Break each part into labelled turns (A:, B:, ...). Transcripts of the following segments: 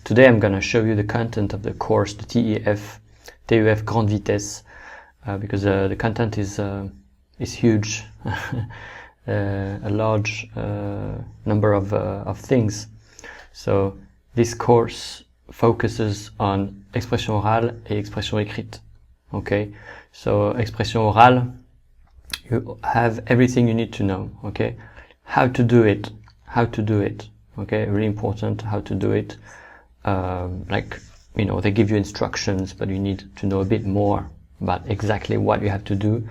A: today I'm gonna show you the content of the course, the TEF Grande Vitesse, because the content is huge, a large number of things. So this course focuses on expression orale et expression écrite. Okay, so expression orale, you have everything you need to know. Okay, how to do it, okay, really important, how to do it. Like, you know, they give you instructions, but you need to know a bit more about exactly what you have to do,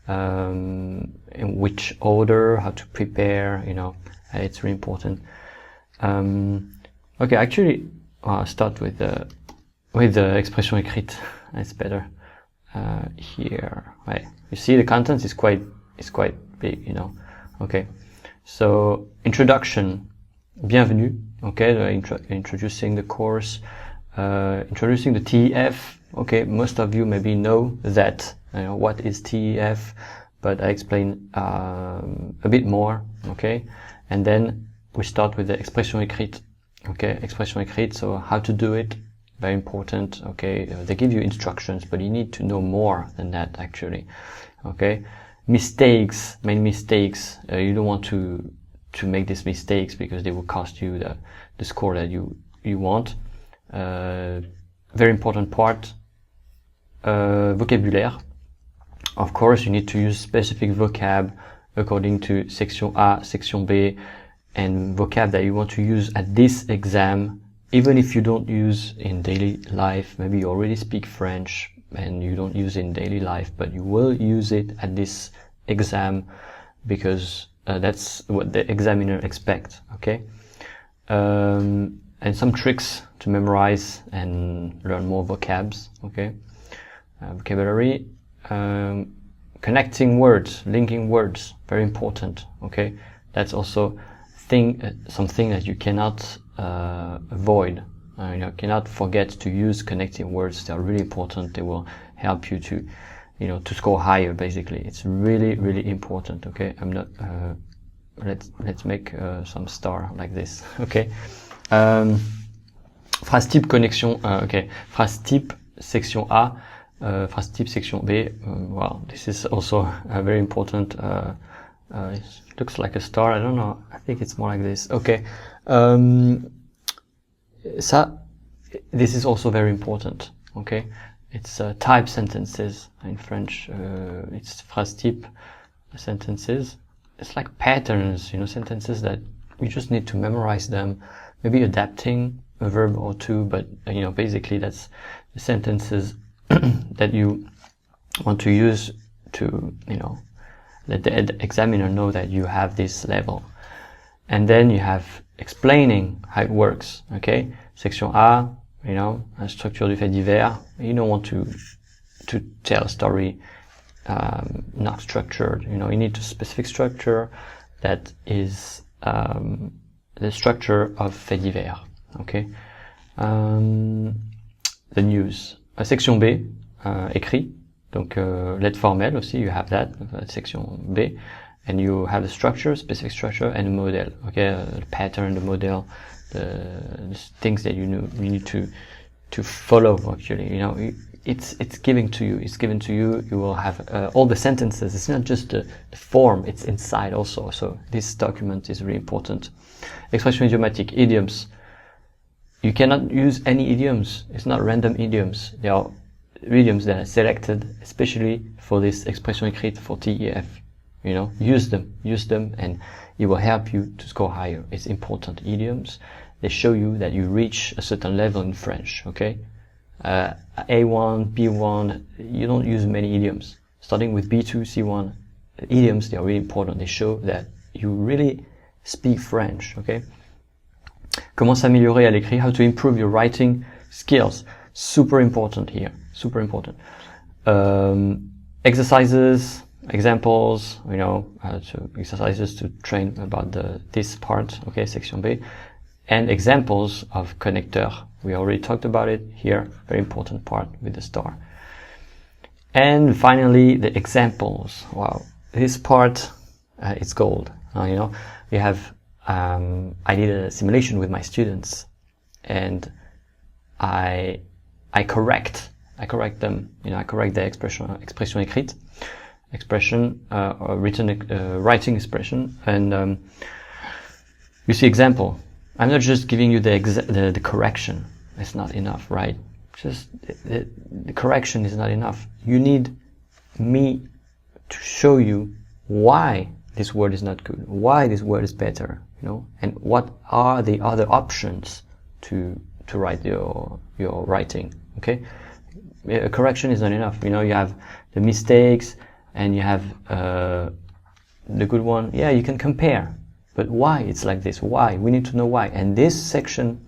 A: in which order, how to prepare, you know, it's really important. Okay, actually, I'll start with the expression écrite. It's better. Here, right? You see, the content is quite big, you know. Okay, so introduction, bienvenue. Okay, introducing the course, introducing the TEF. Okay, most of you maybe know that, you know, what is TEF, but I explain a bit more. Okay, and then we start with the expression écrite. Okay, expression écrite. So how to do it. Very important. Okay, they give you instructions, but you need to know more than that actually. Okay, mistakes, main mistakes. You don't want to make these mistakes because they will cost you the score that you want. Very important part. Vocabulaire. Of course, you need to use specific vocab according to section A, section B, and vocab that you want to use at this exam. Even if you don't use in daily life, maybe you already speak French and you don't use it in daily life, but you will use it at this exam because that's what the examiner expects. Okay, and some tricks to memorize and learn more vocabs. Okay, vocabulary, connecting words, linking words, very important. Okay, that's also something that you cannot avoid. You cannot forget to use connecting words. They are really important. They will help you to, you know, to score higher. Basically, it's really important. Okay, I'm not. Let's make some star like this. Okay. Phrase type connexion. Okay. Phrase type section A. Phrase type section B. Well, this is also very important. It looks like a star. I don't know. I think it's more like this. Okay. This is also very important. Okay. It's type sentences in French. It's phrase type sentences. It's like patterns, you know, sentences that you just need to memorize them. Maybe adapting a verb or two, but you know, basically that's the sentences that you want to use to, you know, let the examiner know that you have this level. And then you have explaining how it works. Okay, section A, you know, structure du fait divers. You don't want to tell a story not structured. You know, you need a specific structure that is the structure of fait divers. Okay, the news. Section B, écrit. Donc lettre formelle aussi, you have that, section B, and you have a structure, specific structure, and a model. Okay, the pattern, the model, the things that you need to follow. Actually, you know, it's given to you. It's given to you. You will have all the sentences. It's not just the form; it's inside also. So this document is really important. Expression idiomatique, idioms. You cannot use any idioms. It's not random idioms. They are idioms that are selected especially for this expression écrite for TEF. You know, use them, and it will help you to score higher. It's important. Idioms, they show you that you reach a certain level in French. Okay, A1, B1, you don't use many idioms. Starting with B2, C1, idioms, they are really important. They show that you really speak French. Okay. Comment s'améliorer à l'écrit? How to improve your writing skills? Super important here. Super important. Exercises, examples, you know, so exercises to train about this part. Okay, section B, and examples of connecteur. We already talked about it here. Very important part with the star. And finally, the examples. Wow, this part, it's gold. You know, we have. I did a simulation with my students, and I correct them, I correct the expression écrite, or writing expression, and you see example. I'm not just giving you the correction. It's not enough, right? Just the correction is not enough. You need me to show you why this word is not good, why this word is better, and what are the other options to write your writing. Okay, a correction is not enough. You have the mistakes and you have the good one. Yeah, you can compare, but why it's like this? Why? We need to know why. And this section,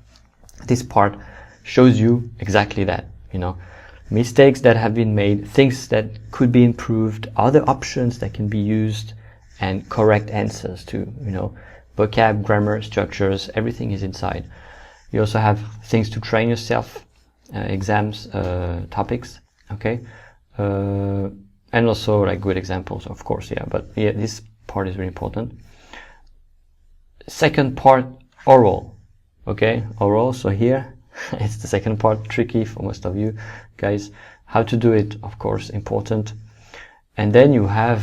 A: this part, shows you exactly that. Mistakes that have been made, things that could be improved, other options that can be used, and correct answers too. Vocab, grammar, structures, everything is inside. You also have things to train yourself, exams, topics, okay, and also like good examples, of course. Yeah, but yeah, this part is really important. Second part, oral. Okay, oral. So here it's the second part, tricky for most of you guys. How to do it, of course, important. And then you have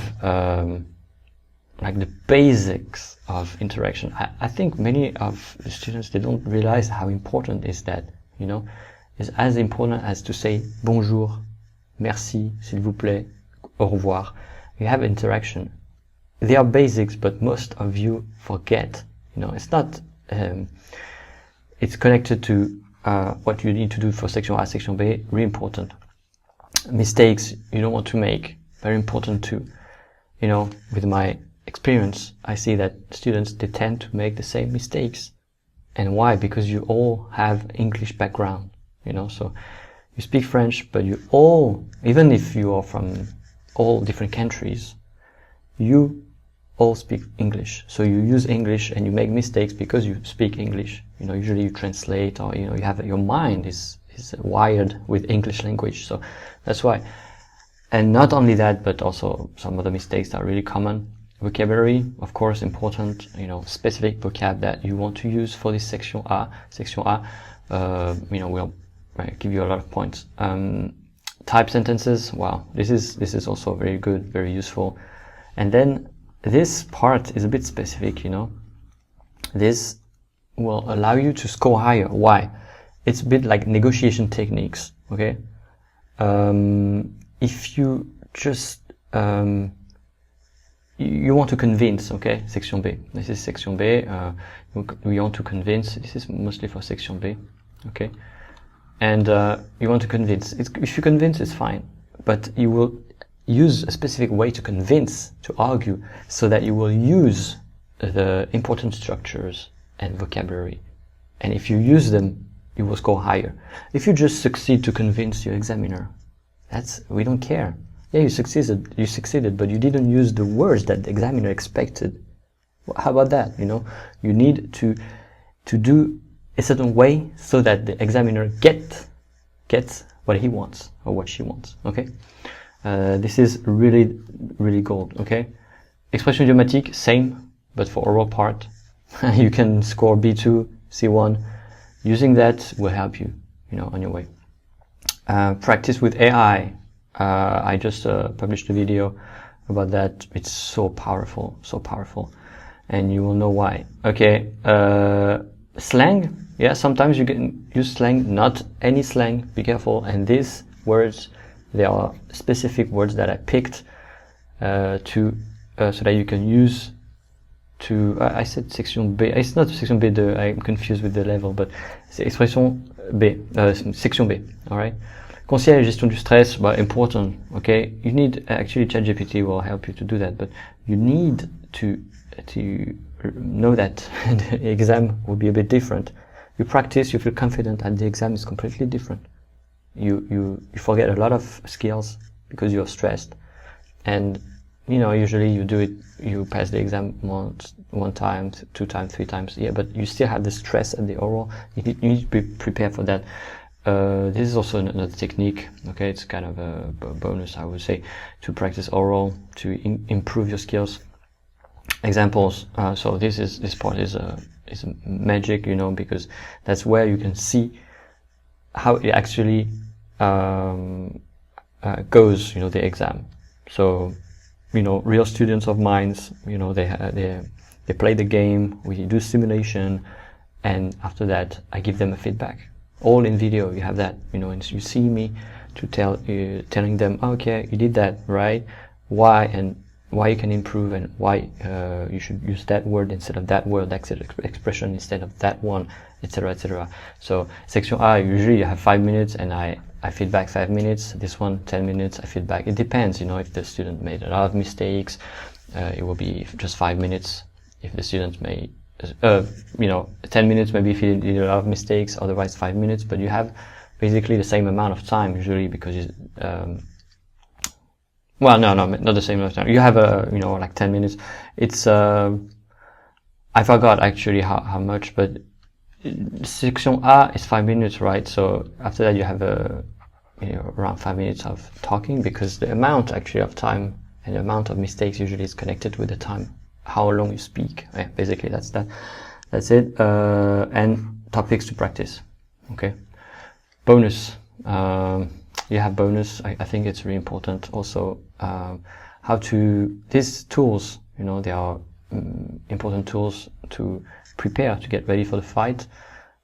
A: like the basics of interaction. I think many of the students, they don't realize how important is that, It's as important as to say bonjour, merci, s'il vous plaît, au revoir. You have interaction. They are basics, but most of you forget. It's not, it's connected to what you need to do for section A, section B, really important. Mistakes you don't want to make, very important too. With my experience, I see that students, they tend to make the same mistakes. And why? Because you all have English background, so you speak French, but you all, even if you are from all different countries, you all speak English. So you use English and you make mistakes because you speak English. Usually you translate, or, you have, your mind is wired with English language. So that's why. And not only that, but also some other mistakes that are really common. Vocabulary, of course, important, specific vocab that you want to use for this section A. Section A, will give you a lot of points. Type sentences, wow, this is also very good, very useful. And then this part is a bit specific, This will allow you to score higher. Why? It's a bit like negotiation techniques, okay? If you just, you want to convince, okay? Section B. This is section B. We want to convince. This is mostly for section B, okay? And you want to convince. If you convince, it's fine. But you will use a specific way to convince, to argue, so that you will use the important structures and vocabulary. And if you use them, you will score higher. If you just succeed to convince your examiner, we don't care. Yeah, you succeeded, but you didn't use the words that the examiner expected. Well, how about that? You need to do a certain way so that the examiner gets what he wants or what she wants. Okay, this is really, really gold. Okay, expression idiomatique, same, but for oral part, you can score B2, C1. Using that will help you, on your way. Practice with AI. I just published a video about that. It's so powerful, and you will know why. Okay, slang. Yeah, sometimes you can use slang, not any slang. Be careful. And these words, they are specific words that I picked so that you can use to. I said section B. It's not section B. I'm confused with the level, but c'est expression B. Section B. All right. Conseil et gestion du stress, important, okay? You need, actually ChatGPT will help you to do that, but you need to know that the exam will be a bit different. You practice, you feel confident, and the exam is completely different. You forget a lot of skills because you're stressed. And, usually you do it, you pass the exam one time, 2 times, 3 times, yeah, but you still have the stress at the oral. You need to be prepared for that. This is also another technique, okay? It's kind of a bonus, I would say, to practice oral, to improve your skills. Examples. So this part is a magic, because that's where you can see how it actually goes, you know, the exam. So, you know, real students of mine, you know, they play the game, we do simulation, and after that I give them a feedback, all in video. You have that, you know, and you see me to telling them, okay, you did that right, why, and why you can improve, and why you should use that word instead of that word, that expression instead of that one, etc., etc. So section A, usually you have 5 minutes, and I feedback 5 minutes. This one 10 minutes, I feedback. It depends, you know, if the student made a lot of mistakes, it will be just 5 minutes. If the student made, you know, 10 minutes maybe if he did a lot of mistakes, otherwise 5 minutes. But you have basically the same amount of time usually, because you, well, no, not the same amount of time. You have you know, like 10 minutes. It's I forgot actually how much, but section A is 5 minutes, right? So after that you have you know, around 5 minutes of talking, because the amount actually of time and the amount of mistakes usually is connected with the time, how long you speak. Yeah, basically that's it. And topics to practice. Okay. Bonus. You have bonus. I think it's really important also, how to, these tools, you know, they are important tools to prepare, to get ready for the fight.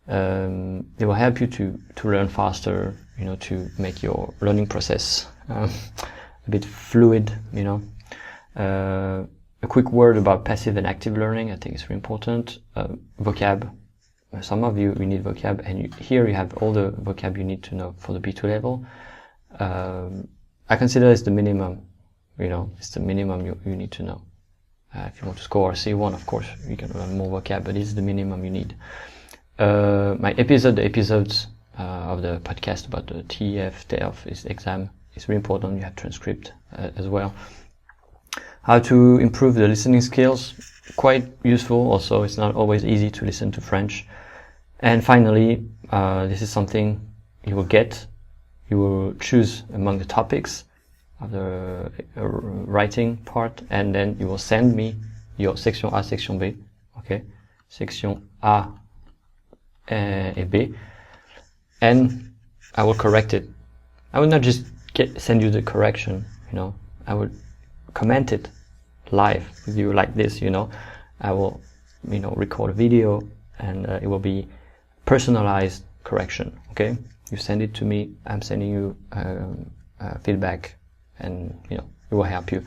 A: They will help you to learn faster, you know, to make your learning process a bit fluid, you know. A quick word about passive and active learning. I think it's really important. Vocab. Some of you need vocab, and here you have all the vocab you need to know for the B2 level. I consider it's the minimum, you know, it's the minimum you need to know. If you want to score C1, of course, you can learn more vocab, but it's the minimum you need. The episodes of the podcast about the TEF is exam is really important. You have transcript as well. How to improve the listening skills, quite useful also. It's not always easy to listen to French. And finally, this is something you will get. You will choose among the topics of the writing part, and then you will send me your section A, section B. Okay, section A et B, and I will correct it. I will not just send you the correction, you know. I will comment it live with you like this, you know. I will, you know, record a video, and it will be personalized correction. Okay, you send it to me, I'm sending you feedback, and you know, it will help you.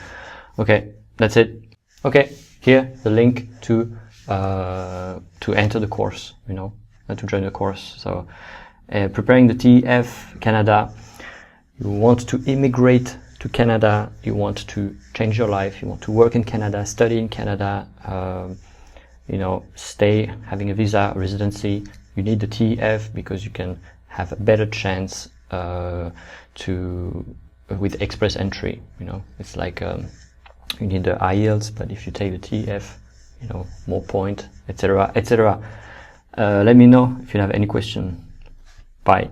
A: Okay, that's it. Okay, here the link to enter the course, you know, to join the course. So preparing the TEF Canada. You want to immigrate to Canada, you want to change your life, you want to work in Canada, study in Canada, you know, stay, having a visa, residency. You need the TEF because you can have a better chance with express entry. You know, it's like you need the IELTS, but if you take the TEF, you know, more point, etc., etc. Let me know if you have any question. Bye.